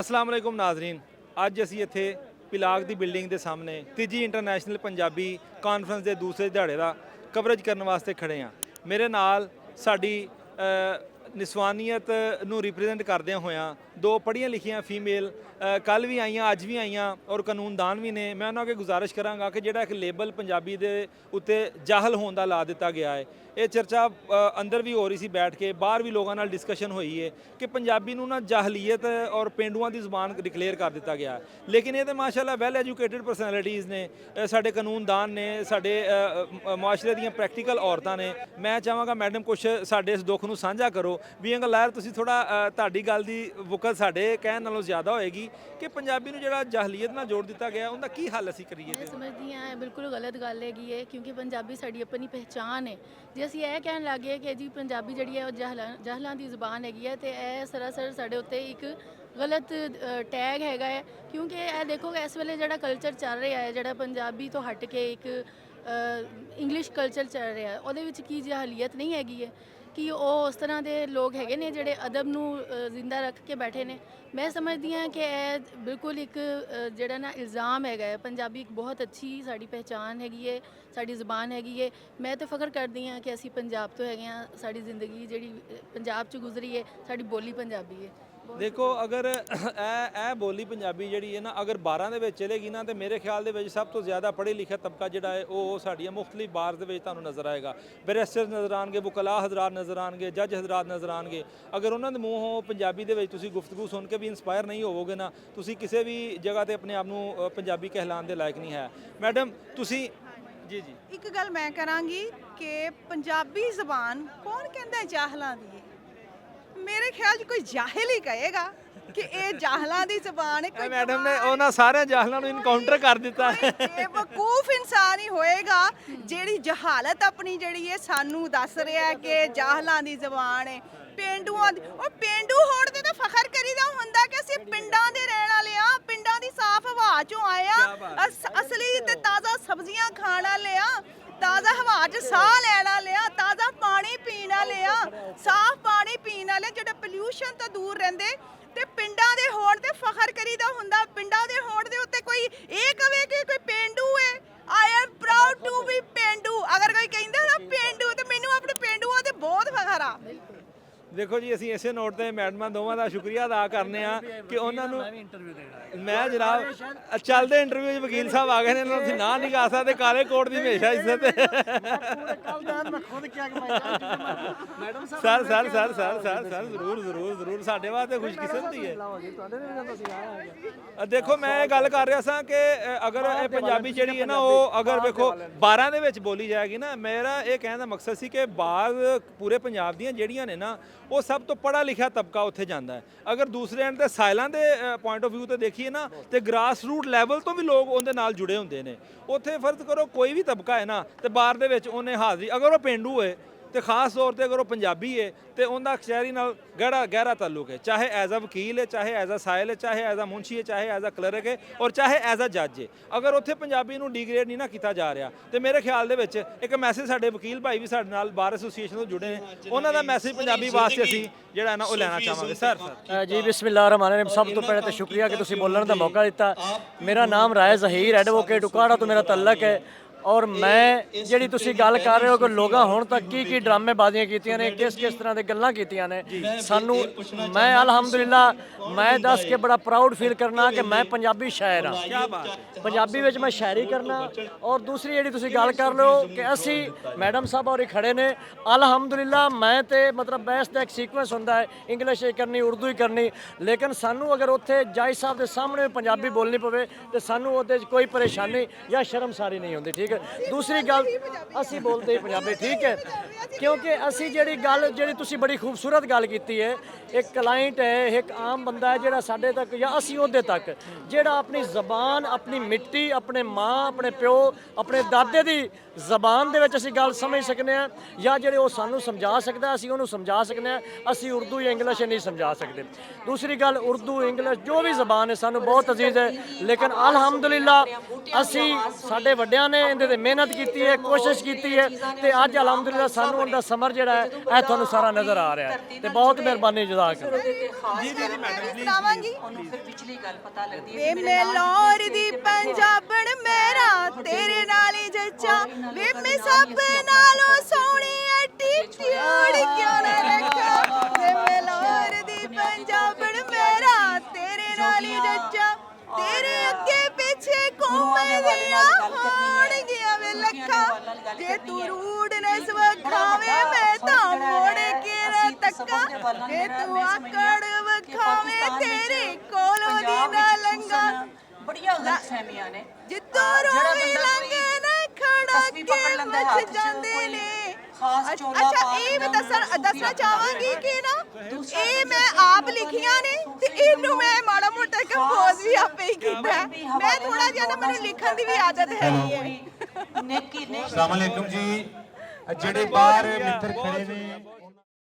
अस्सलाम वालेकुम नाजरीन, ਅੱਜ ਅਸੀਂ ਇੱਥੇ ਪਿਲਾਕ ਦੀ ਬਿਲਡਿੰਗ ਦੇ ਸਾਹਮਣੇ ਤੀਜੀ ਇੰਟਰਨੈਸ਼ਨਲ ਪੰਜਾਬੀ ਕਾਨਫਰੰਸ ਦੇ ਦੂਸਰੇ ਦਿਹਾੜੇ ਦਾ ਕਵਰੇਜ ਕਰਨ ਵਾਸਤੇ ਖੜੇ ਹਾਂ। ਮੇਰੇ ਨਾਲ ਸਾਡੀ ਨਿਸਵਾਨੀਅਤ ਨੂੰ ਰਿਪਰੈਜ਼ੈਂਟ ਕਰਦਿਆਂ ਹੋਇਆਂ ਦੋ ਪੜ੍ਹੀਆਂ ਲਿਖੀਆਂ ਫੀਮੇਲ ਕੱਲ ਵੀ ਆਈਆਂ, ਅੱਜ ਵੀ ਆਈਆਂ ਔਰ ਕਾਨੂੰਨਦਾਨ ਵੀ ਨੇ। ਮੈਂ ਉਹਨਾਂ ਅੱਗੇ ਗੁਜ਼ਾਰਿਸ਼ ਕਰਾਂਗਾ ਕਿ ਜਿਹੜਾ ਇੱਕ ਲੇਬਲ ਪੰਜਾਬੀ ਦੇ ਉੱਤੇ ਜਾਹਲ ਹੋਣ ਦਾ ਲਾ ਦਿੱਤਾ ਗਿਆ ਹੈ, ਇਹ ਚਰਚਾ ਅੰਦਰ ਵੀ ਹੋ ਰਹੀ ਸੀ ਬੈਠ ਕੇ, ਬਾਹਰ ਵੀ ਲੋਕਾਂ ਨਾਲ ਡਿਸਕਸ਼ਨ ਹੋਈ ਹੈ ਕਿ ਪੰਜਾਬੀ ਨੂੰ ਨਾ ਜਾਹਲੀਅਤ ਔਰ ਪੇਂਡੂਆਂ ਦੀ ਜ਼ੁਬਾਨ ਡਿਕਲੇਅਰ ਕਰ ਦਿੱਤਾ ਗਿਆ ਹੈ। ਲੇਕਿਨ ਇਹ ਤਾਂ ਮਾਸ਼ਾਅੱਲਾ ਵੈਲ ਐਜੂਕੇਟਿਡ ਪਰਸਨੈਲਿਟੀਜ਼ ਨੇ, ਸਾਡੇ ਕਾਨੂੰਨਦਾਨ ਨੇ, ਸਾਡੇ ਮੁਆਸ਼ਰੇ ਦੀਆਂ ਪ੍ਰੈਕਟੀਕਲ ਔਰਤਾਂ ਨੇ। ਮੈਂ ਚਾਹਾਂਗਾ ਮੈਡਮ ਕੁਛ ਸਾਡੇ ਇਸ ਦੁੱਖ ਨੂੰ ਸਾਂਝਾ ਕਰੋ ਵੀ ਅੰਕਲ ਲਾਇਰ ਤੁਸੀਂ ਥੋੜਾ ਤੁਹਾਡੀ ਗੱਲ ਦੀ ਵਕਤ ਸਾਡੇ ਕਹਿਣ ਨਾਲੋਂ ਜ਼ਿਆਦਾ ਹੋਏਗੀ ਕਿ ਪੰਜਾਬੀ ਨੂੰ ਜਿਹੜਾ ਜਾਹਲੀਅਤ ਨਾਲ ਜੋੜ ਦਿੱਤਾ ਗਿਆ ਉਹਦਾ ਕੀ ਹੱਲ ਅਸੀਂ ਕਰੀਏ। ਮੈਂ ਸਮਝਦੀ ਹਾਂ ਬਿਲਕੁਲ ਗਲਤ ਗੱਲ ਹੈਗੀ ਹੈ, ਕਿਉਂਕਿ ਪੰਜਾਬੀ ਸਾਡੀ ਆਪਣੀ ਪਹਿਚਾਣ ਹੈ। ਜੇ ਅਸੀਂ ਇਹ ਕਹਿਣ ਲੱਗੇ ਕਿ ਜੀ ਪੰਜਾਬੀ ਜਿਹੜੀ ਹੈ ਉਹ ਜਾਹਲਾਂ ਦੀ ਜ਼ੁਬਾਨ ਹੈਗੀ ਹੈ, ਤੇ ਇਹ ਸਰਾਸਰ ਸਾਡੇ ਉੱਤੇ ਇੱਕ ਗਲਤ ਟੈਗ ਹੈਗਾ ਹੈ। ਕਿਉਂਕਿ ਇਹ ਦੇਖੋ ਇਸ ਵੇਲੇ ਜਿਹੜਾ ਕਲਚਰ ਚੱਲ ਰਿਹਾ ਹੈ, ਜਿਹੜਾ ਪੰਜਾਬੀ ਤੋਂ ਹਟ ਕੇ ਇੱਕ ਇੰਗਲਿਸ਼ ਕਲਚਰ ਚੱਲ ਰਿਹਾ ਹੈ, ਉਹਦੇ ਵਿੱਚ ਕੀ ਜਾਹਲੀਅਤ ਨਹੀਂ ਹੈਗੀ ਹੈ ਕਿ ਉਹ ਉਸ ਤਰ੍ਹਾਂ ਦੇ ਲੋਕ ਹੈਗੇ ਨੇ ਜਿਹੜੇ ਅਦਬ ਨੂੰ ਜ਼ਿੰਦਾ ਰੱਖ ਕੇ ਬੈਠੇ ਨੇ। ਮੈਂ ਸਮਝਦੀ ਹਾਂ ਕਿ ਇਹ ਬਿਲਕੁਲ ਇੱਕ ਜਿਹੜਾ ਨਾ ਇਲਜ਼ਾਮ ਹੈਗਾ ਹੈ। ਪੰਜਾਬੀ ਇੱਕ ਬਹੁਤ ਅੱਛੀ ਸਾਡੀ ਪਹਿਚਾਣ ਹੈਗੀ ਹੈ, ਸਾਡੀ ਜ਼ੁਬਾਨ ਹੈਗੀ ਹੈ। ਮੈਂ ਤਾਂ ਫਖਰ ਕਰਦੀ ਹਾਂ ਕਿ ਅਸੀਂ ਪੰਜਾਬ ਤੋਂ ਹੈਗੇ ਹਾਂ, ਸਾਡੀ ਜ਼ਿੰਦਗੀ ਜਿਹੜੀ ਪੰਜਾਬ 'ਚ ਗੁਜ਼ਰੀ ਹੈ, ਸਾਡੀ ਬੋਲੀ ਪੰਜਾਬੀ ਹੈ। ਦੇਖੋ ਅਗਰ ਇਹ ਬੋਲੀ ਪੰਜਾਬੀ ਜਿਹੜੀ ਹੈ ਨਾ ਅਗਰ 12 ਦੇ ਵਿੱਚ ਚਲੇਗੀ ਨਾ, ਤੇ ਮੇਰੇ ਖਿਆਲ ਦੇ ਵਿੱਚ ਸਭ ਤੋਂ ਜ਼ਿਆਦਾ ਪੜ੍ਹੇ ਲਿਖਿਆ ਤਬਕਾ ਜਿਹੜਾ ਹੈ ਉਹ ਸਾਡੀਆਂ ਮੁਖਤਲਿਫ ਬਾਰ ਦੇ ਵਿੱਚ ਤੁਹਾਨੂੰ ਨਜ਼ਰ ਆਏਗਾ। ਬੈਰਿਸਟਰ ਨਜ਼ਰ ਆਉਣਗੇ, ਵਕਲਾ ਹਜ਼ਰਾਤ ਨਜ਼ਰ ਆਉਣਗੇ, ਜੱਜ ਹਜ਼ਰਾਤ ਨਜ਼ਰ ਆਉਣਗੇ। ਅਗਰ ਉਹਨਾਂ ਦੇ ਮੂੰਹੋਂ ਪੰਜਾਬੀ ਦੇ ਵਿੱਚ ਤੁਸੀਂ ਗੁਫ਼ਤਗੂ ਸੁਣ ਕੇ ਵੀ ਇੰਸਪਾਇਰ ਨਹੀਂ ਹੋਵੋਗੇ ਨਾ, ਤੁਸੀਂ ਕਿਸੇ ਵੀ ਜਗ੍ਹਾ ਤੇ ਆਪਣੇ ਆਪ ਨੂੰ ਪੰਜਾਬੀ ਕਹਿਲਾਉਣ ਦੇ ਲਾਇਕ ਨਹੀਂ ਹੈ। ਮੈਡਮ ਤੁਸੀਂ ਜੀ ਇੱਕ ਗੱਲ ਮੈਂ ਕਰਾਂਗੀ ਕਿ ਪੰਜਾਬੀ ਜ਼ਬਾਨ ਕੌਣ ਕਹਿੰਦਾ ਜਾਹਲਾਂ ਦੀ ਹੈ? ਮੇਰੇ ਖਿਆਲ 'ਚ ਕੋਈ ਜਾਹਿਲ ਹੀ ਕਹੇਗਾ ਕਿ ਇਹ ਜਾਹਲਾਂ ਦੀ ਜ਼ਬਾਨ ਹੈ। ਕੋਈ ਮੈਡਮ ਨੇ ਉਹਨਾਂ ਸਾਰੇ ਜਾਹਲਾਂ ਨੂੰ ਇਨਕਾਊਂਟਰ ਕਰ ਦਿੱਤਾ ਹੈ। ਬੇਵਕੂਫ ਇਨਸਾਨ ਹੀ ਹੋਏਗਾ ਜਿਹੜੀ ਜਹਾਲਤ ਆਪਣੀ ਜਿਹੜੀ ਹੈ ਸਾਨੂੰ ਦੱਸ ਰਿਹਾ ਕਿ ਜਾਹਲਾਂ ਦੀ ਜ਼ਬਾਨ ਹੈ, ਪੇਂਡੂਆਂ ਦੀ। ਉਹ ਪੇਂਡੂ ਹੋਣ ਤੇ ਤਾਂ ਫਖਰ ਕਰੀਦਾ ਹੁੰਦਾ ਕਿ ਅਸੀਂ ਪਿੰਡਾਂ ਦੇ ਰਹਿਣ ਵਾਲੇ ਆ, ਪਿੰਡਾਂ ਦੀ ਸਾਫ਼ ਹਵਾ 'ਚੋਂ ਆਏ ਆ, ਅਸਲੀ ਤੇ ਤਾਜ਼ਾ ਸਬਜ਼ੀਆਂ ਖਾਣ ਵਾਲੇ ਆ, ਤਾਜ਼ਾ ਹਵਾ 'ਚ ਸਾਹ ਲੈਣ ਵਾਲੇ ਆ, ਤਾਜ਼ਾ ਪਾਣੀ ਪੀਣ ਵਾਲੇ ਆ, ਸਾਫ਼ ਪਾਣੀ ਪੀਣ ਵਾਲੇ ਜਿਹੜੇ ਪੋਲਿਊਸ਼ਨ ਤੋਂ ਦੂਰ ਰਹਿੰਦੇ। ਤੇ ਪਿੰਡਾਂ ਦੇ ਹੋਣ ਤੇ ਫਖਰ ਕਰੀਦਾ ਹੁੰਦਾ। ਪਿੰਡਾਂ ਦੇ ਹੋਣ ਦੇ ਉੱਤੇ ਕੋਈ ਇਹ ਕਵੇ ਕਿ ਕੋਈ ਪੇਂਡੂ ਹੈ, I am proud to be ਪੇਂਡੂ। ਅਗਰ ਕੋਈ ਕਹਿੰਦਾ ਨਾ ਪੇਂਡੂ, ਤੇ ਮੈਨੂੰ ਆਪਣੇ ਪੇਂਡੂਆਂ ਤੇ ਬਹੁਤ ਫਖਰ ਆ। ਦੇਖੋ ਜੀ ਅਸੀਂ ਇਸੇ ਨੋਟ ਤੇ ਮੈਡਮਾਂ ਦੋਵਾਂ ਦਾ ਸ਼ੁਕਰੀਆ ਅਦਾ ਕਰਨੇ ਆ ਕਿ ਉਹਨਾਂ ਨੂੰ ਮੈਂ ਜਨਾਬ ਚੱਲਦੇ ਇੰਟਰਵਿਊ 'ਚ ਵਕੀਲ ਸਾਹਿਬ ਆ ਗਏ ਨੇ, ਇਹਨਾਂ ਨੂੰ ਅਸੀਂ ਨਾ ਨਹੀਂ ਕਰ ਸਕਦੇ। ਕਾਲੇ ਕੋਟ ਦੀ ਹਮੇਸ਼ਾ ਇੱਜ਼ਤ ਹੈ। ਸਰ ਜ਼ਰੂਰ ਸਾਡੇ ਵਾਸਤੇ ਖੁਸ਼ਕਿਸਮਤੀ ਹੈ। ਦੇਖੋ ਮੈਂ ਇਹ ਗੱਲ ਕਰ ਰਿਹਾ ਸਾਂ ਕਿ ਅਗਰ ਇਹ ਪੰਜਾਬੀ ਜਿਹੜੀ ਹੈ ਨਾ ਉਹ ਅਗਰ ਵੇਖੋ 12 ਦੇ ਵਿੱਚ ਬੋਲੀ ਜਾਏਗੀ ਨਾ, ਮੇਰਾ ਇਹ ਕਹਿਣ ਦਾ ਮਕਸਦ ਸੀ ਕਿ ਬਾਅਦ ਪੂਰੇ ਪੰਜਾਬ ਦੀਆਂ ਜਿਹੜੀਆਂ ਨੇ ਨਾ ਉਹ ਸਭ ਤੋਂ ਪੜ੍ਹਾ ਲਿਖਿਆ ਤਬਕਾ ਉੱਥੇ ਜਾਂਦਾ ਹੈ। ਅਗਰ ਦੂਸਰੇ ਐਂਡ ਤੇ ਸਾਇਲਾਂ ਦੇ ਪੁਆਇੰਟ ਆਫ ਵਿਊ ਤੇ ਦੇਖੀਏ ਨਾ, ਤੇ ਗ੍ਰਾਸ ਰੂਟ ਲੈਵਲ ਤੋਂ ਵੀ ਲੋਕ ਉਹਦੇ ਨਾਲ ਜੁੜੇ ਹੁੰਦੇ ਨੇ। ਉੱਥੇ ਫਰਜ਼ ਕਰੋ ਕੋਈ ਵੀ ਤਬਕਾ ਹੈ ਨਾ, ਤੇ ਬਾਹਰ ਦੇ ਵਿੱਚ ਉਹਨੇ ਹਾਜ਼ਰੀ, ਅਗਰ ਉਹ ਪੇਂਡੂ ਹੈ ਤੇ ਖਾਸ ਤੌਰ ਤੇ ਅਗਰ ਉਹ ਪੰਜਾਬੀ ਹੈ ਤੇ ਉਹਦਾ ਸ਼ਹਿਰੀ ਨਾਲ ਗਹਿਰਾ ਤਾਲੁਕ ਹੈ, ਚਾਹੇ ਐਜ਼ ਅ ਵਕੀਲ ਹੈ, ਚਾਹੇ ਐਜ਼ ਅ ਸਾਇਲ ਹੈ, ਚਾਹੇ ਐਜ਼ ਅ ਮੁਨਸ਼ੀ ਹੈ, ਚਾਹੇ ਐਜ਼ ਅ ਕਲਰਕ ਹੈ, ਔਰ ਚਾਹੇ ਐਜ਼ ਅ ਜੱਜ ਹੈ। ਅਗਰ ਉੱਥੇ ਪੰਜਾਬੀ ਨੂੰ ਡੀਗ੍ਰੇਡ ਨਹੀਂ ਨਾ ਕੀਤਾ ਜਾ ਰਿਹਾ, ਤੇ ਮੇਰੇ ਖਿਆਲ ਦੇ ਵਿੱਚ ਇੱਕ ਮੈਸੇਜ ਸਾਡੇ ਵਕੀਲ ਭਾਈ ਵੀ ਸਾਡੇ ਨਾਲ ਬਾਰ ਐਸੋਸੀਏਸ਼ਨ ਤੋਂ ਜੁੜੇ ਨੇ, ਉਹਨਾਂ ਦਾ ਮੈਸੇਜ ਪੰਜਾਬੀ ਵਾਸਤੇ ਅਸੀਂ ਜਿਹੜਾ ਨਾ ਉਹ ਲੈਣਾ ਚਾਹਾਂਗੇ। ਸਰ ਜੀ ਬਿਸਮਿਲ੍ਲਾਹ ਰਹਿਮਾਨ ਰਹੀਮ। ਸਭ ਤੋਂ ਪਹਿਲੇ ਤਾਂ ਸ਼ੁਕਰੀਆ ਕਿ ਤੁਸੀਂ ਬੋਲਣ ਦਾ ਮੌਕਾ ਦਿੱਤਾ। ਮੇਰਾ ਨਾਮ ਰਾਏ ਜ਼ਹੀਰ ਐਡਵੋਕੇਟ ਉਕਾੜਾ ਤੋਂ ਮੇਰਾ ਤਾਲੁਕ ਹੈ। ਔਰ ਮੈਂ ਜਿਹੜੀ ਤੁਸੀਂ ਗੱਲ ਕਰ ਰਹੇ ਹੋ ਕਿ ਲੋਕਾਂ ਹੁਣ ਤੱਕ ਕੀ ਡਰਾਮੇਬਾਜ਼ੀਆਂ ਕੀਤੀਆਂ ਨੇ, ਕਿਸ ਤਰ੍ਹਾਂ ਦੇ ਗੱਲਾਂ ਕੀਤੀਆਂ ਨੇ ਸਾਨੂੰ, ਮੈਂ ਅਲਹਮਦੁਲਿਲਾ ਮੈਂ ਦੱਸ ਕੇ ਬੜਾ ਪ੍ਰਾਊਡ ਫੀਲ ਕਰਨਾ ਕਿ ਮੈਂ ਪੰਜਾਬੀ ਸ਼ਾਇਰ ਹਾਂ। ਪੰਜਾਬੀ ਵਿੱਚ ਮੈਂ ਸ਼ਾਇਰੀ ਕਰਨਾ। ਔਰ ਦੂਸਰੀ ਜਿਹੜੀ ਤੁਸੀਂ ਗੱਲ ਕਰ ਲਓ ਕਿ ਅਸੀਂ ਮੈਡਮ ਸਾਹਿਬ ਔਰ ਖੜੇ ਨੇ, ਅਲਹਮਦੁਲਿਲਾ ਮੈਂ ਤੇ ਮਤਲਬ ਬਹਿਸ ਦਾ ਇੱਕ ਸੀਕੁਐਂਸ ਹੁੰਦਾ ਹੈ, ਇੰਗਲਿਸ਼ ਹੀ ਕਰਨੀ, ਉਰਦੂ ਹੀ ਕਰਨੀ, ਲੇਕਿਨ ਸਾਨੂੰ ਅਗਰ ਉੱਥੇ ਜੱਜ ਸਾਹਿਬ ਦੇ ਸਾਹਮਣੇ ਪੰਜਾਬੀ ਬੋਲਣੀ ਪਵੇ ਤੇ ਸਾਨੂੰ ਉਹਦੇ 'ਚ ਕੋਈ ਪਰੇਸ਼ਾਨੀ ਜਾਂ ਸ਼ਰਮਸਾਰੀ ਨਹੀਂ ਹੁੰਦੀ। ਠੀਕ ਹੈ। ਦੂਸਰੀ ਗੱਲ ਅਸੀਂ ਬੋਲਦੇ ਹੀ ਪੰਜਾਬੀ, ਠੀਕ ਹੈ, ਕਿਉਂਕਿ ਅਸੀਂ ਜਿਹੜੀ ਤੁਸੀਂ ਬੜੀ ਖੂਬਸੂਰਤ ਗੱਲ ਕੀਤੀ ਹੈ, ਇੱਕ ਕਲਾਇੰਟ ਹੈ, ਇੱਕ ਆਮ ਬੰਦਾ ਹੈ ਜਿਹੜਾ ਸਾਡੇ ਤੱਕ ਜਾਂ ਅਸੀਂ ਉਹਦੇ ਤੱਕ ਜਿਹੜਾ ਆਪਣੀ ਜ਼ਬਾਨ, ਆਪਣੀ ਮਿੱਟੀ, ਆਪਣੇ ਮਾਂ, ਆਪਣੇ ਪਿਓ, ਆਪਣੇ ਦਾਦੇ ਦੀ ਜ਼ਬਾਨ ਦੇ ਵਿੱਚ ਅਸੀਂ ਗੱਲ ਸਮਝ ਸਕਨੇ ਹਾਂ, ਜਾਂ ਜਿਹੜੇ ਉਹ ਸਾਨੂੰ ਸਮਝਾ ਸਕਦਾ ਅਸੀਂ ਉਹਨੂੰ ਸਮਝਾ ਸਕਨੇ ਹਾਂ। ਅਸੀਂ ਉਰਦੂ ਜਾਂ ਇੰਗਲਿਸ਼ ਨਹੀਂ ਸਮਝਾ ਸਕਦੇ। ਦੂਸਰੀ ਗੱਲ, ਉਰਦੂ ਇੰਗਲਿਸ਼ ਜੋ ਵੀ ਜ਼ਬਾਨ ਹੈ ਸਾਨੂੰ ਬਹੁਤ ਅਜ਼ੀਜ਼ ਹੈ, ਲੇਕਿਨ ਅਲਹਮਦੁਲਿਲਾ ਅਸੀਂ ਸਾਡੇ ਵੱਡਿਆਂ ਨੇ ਇਹਦੇ ਤੇ ਮਿਹਨਤ ਕੀਤੀ ਹੈ, ਕੋਸ਼ਿਸ਼ ਕੀਤੀ ਹੈ ਤੇ ਅੱਜ ਅਲਹਮਦੁਲਿਲਾ ਸਾਨੂੰ ਉਹਦਾ ਸਮਰ ਜਿਹੜਾ ਹੈ ਇਹ ਤੁਹਾਨੂੰ ਸਾਰਾ ਨਜ਼ਰ ਆ ਰਿਹਾ ਹੈ ਤੇ ਬਹੁਤ ਮਿਹਰਬਾਨੀ ਜਜ਼ਾਕ ਜੀ ਸੁਣਾਵਾਂਗੀ ਵੇ ਮੈਲੋਰ ਦੀ ਪੰਜਾਬਣ ਮੇਰਾ ਤੇਰੇ ਨਾਲ ਹੀ ਜੱਚਾ ਵੇ ਮੈਂ ਸਭ ਨਾਲੋਂ ਸੋਹਣੀ ਐਟੀਟਿਊਡ ਕਿਉਂ ਨਾ ਰੱਖਾਂ ਵੇ ਮੈਲੋਰ ਦੀ ਪੰਜਾਬਣ ਮੇਰਾ ਤੇਰੇ ਨਾਲ ਹੀ ਜੱਚਾ ਤੇਰੇ ਅੱਗੇ ਪਿੱਛੇ ਘੁੰਮਦੀਆਂ ਹੋਣਗੀਆਂ ਵੇ ਲੱਖਾਂ ਜੇ ਤੂੰ ਰੂਡਨੈਸ ਵਿਖਾਵੇਂ ਮੈਂ ਤਾਂ ਮੋੜ ਕੇ ਨਾ ਤੱਕਾਂ ਜੇ ਤੂੰ ਆਕੜ ਵਿਖਾਵੇਂ ਤੇਰੇ ਕੋਲੋਂ ਦੀ ਨਾ ਲੰਘਾਂ ਬੜੀਆਂ ਗਲਤਫਹਿਮੀਆਂ ਨੇ ਜਿੱਤੋਂ ਰੋਈ ਲੰਘੇ ਨਾ ਖੜਾ ਕੇ ਮੱਚ ਜਾਂਦੇ ਨੇ ਅੱਛਾ ਇਹ ਮੈਂ ਦੱਸਣਾ ਚਾਹਾਂਗੀ ਕਿ ਨਾ ਇਹ ਮੈਂ ਆਪ ਲਿਖੀਆਂ ਨੇ ਤੇ ਇਹਨੂੰ ਮੈਂ ਮਾੜਾ ਮੋਟਾ ਕੰਪੋਜ਼ ਵੀ ਆਪੇ ਹੀ ਕੀਤਾ ਹੈ। ਮੈਂ ਥੋੜਾ ਜਿਹਾ ਨਾ ਮੈਨੂੰ ਲਿਖਣ ਦੀ ਵੀ ਆਦਤ ਹੈਗੀ ਹੈ। ਨੇਕੀ ਨੇ अस्सलाम वालेकुम जी ਜਿਹੜੇ ਬਾਹਰ ਮਿੱਤਰ ਖੜੇ ਨੇ